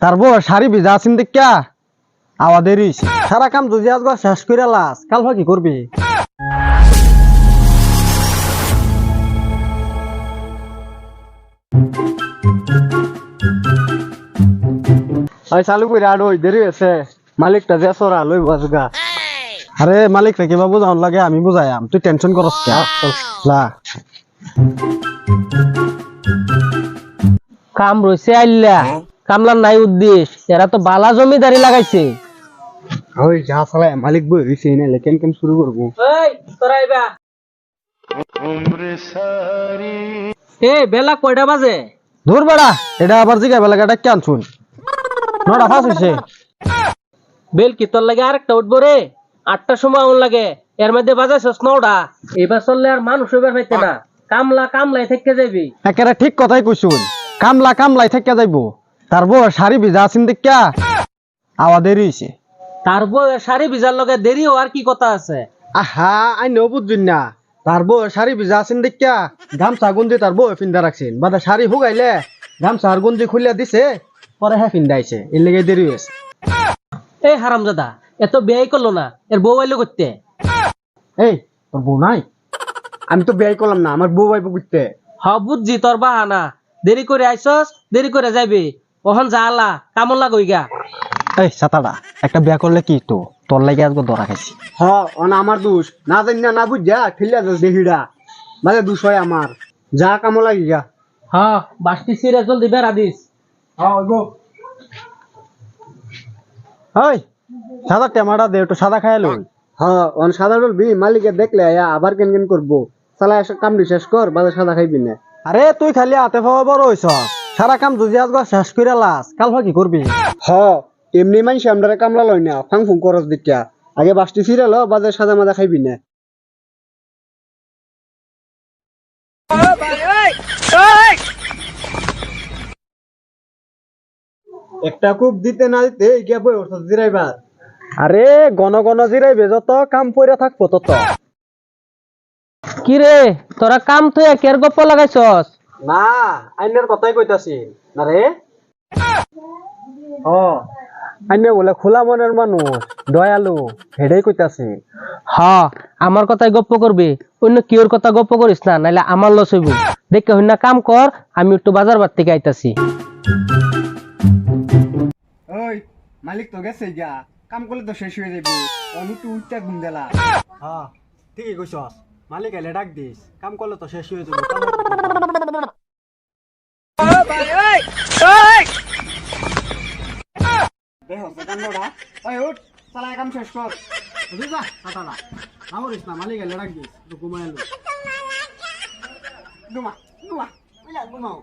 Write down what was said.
তার বউ শাড়ি ভিজা আছেন দেখা আওয়াদের সারা কাম যদি আজকে শেষ করে লাস কাল কি করবি? চালু করে আড়ই দেরি হয়েছে, মালিকটা যে সরা লই বাজগা। আরে মালিক রে কিবা বুঝাউন লাগে আমি বুঝাইয়াম, তুই টেনশন করস কে? লা কাম রইছে আইল্লা, কামলার নাই উদ্দেশ্য, এরা তো বালা জমিদারি লাগাইছে। ওই যা সালা মালিক বই হইছে না লেকেন কেন শুরু করব? এই তোরা আইবা। এই বেলা কয়টা বাজে? দূর বেড়া, এটা আবার জিগা বেলা কাটা কেন শুন? 9টা 5 হইছে। বেল কি তোর লাগে আরেকটা উঠবো রে? 8টার সময় আউন লাগে, এর মধ্যে বাজাইছস 9টা। এবার চললে আর মানুষ হইবার পাইতে না, কামলাই থেকে যাবি। একেবারে ঠিক কথাই কইছুন, কামলাই থেকে যাইবো। তার বউ শাড়ি ভিজা আছেন দেখা আওয়াদের হইছে। তার বউ শাড়ি ভিজার লগে দেরি হওয়ার কি কথা আছে? আহা আই নো বুঝুন না, তার বউ শাড়ি ভিজা আছেন দেখা গামছা গুঞ্জি তার বউ ফিন্দা রাখছেন, বাদা শাড়ি হুগাইলে গামছা আর গুঞ্জি খুলিয়া দিছে, পরে হ্যাঁ ফিন্দাইছে, এর লেগে দেরি হয়েছে। এই হারামজাদা এত ব্যয় করলো না, এর বউ আইলো করতে। এই তোর বউ নাই? আমি তো ব্যয় করলাম না, আমার বউ আইব করতে। হ বুঝছি তোর বাহানা, দেরি করে আইসস দেরি করে যাইবি, ওহন যা আলা কামল লাগইগা। এই ছাতাটা একটা বিয়া করলে কি তো তোর লাগে আজকে ধরা খাইছি। না আমার দোষ না জানি না বুঝা খেলিয়া যাস দেহিডা, মানে দোষ হয় আমার, যা কামো লাগি গা। হ্যাঁ বাসটি সিরে জলদি বেড়া দিস। ওই সাদা টেমাটা দে, একটু সাদা খাইলো। হ্যাঁ সাদা বলবি, মালিকে দেখলে আবার কেন কেন করবো, চালা কামড়ি শেষ কর, বাজার সাদা খাইবি না। আরে তুই খালি হাতে পাওয়া বড় হইছ, সারা কাম যদি আজকে শেষ করে লাস কাল কি করবি? এমনি মাইনছে আমরা কামলা লই না, ফাং ফুং করস দেখা, আগে বাসটি ফিরে লো, বাজার সাদা মাদা খাইবি না। একটা কূপ দিতে না দিতে গিয়া বই ওর জিরাইবার। আরে গণ জিরাইবে, যত কাম পইরা থাকবো তত। কি রে তোরা কাম তুই একের গপ্প লাগাইছস? না আইনের কথাই কইতাছি না রে। আইনে বলে খোলা মনের মানুষ, দয়ালু, হেডেই কইতাছি। হ্যাঁ আমার কথাই গপ্প করবি, অন্য কিওর কথা গপ্প করিস না, নাইলে আমার লস হইব। দেখে হইনা কাম কর, আমি একটু বাজার বার থেকে আইতাছি। ওই মালিক তো গেছে গা, কাম করলে তো শেষ হয়ে যাবে, একটু উঠতে ঘুম দেলা। হ্যাঁ ঠিকই কইছস, মালিক এলে ডাক দিস, কাম করলে তো শেষ হয়ে যাবে। কাম শেষ কর, বুঝিস না মালিক এলে ডাক দিস, ঘুমাইলো ঘুমা ঘুমা ঘুমাও।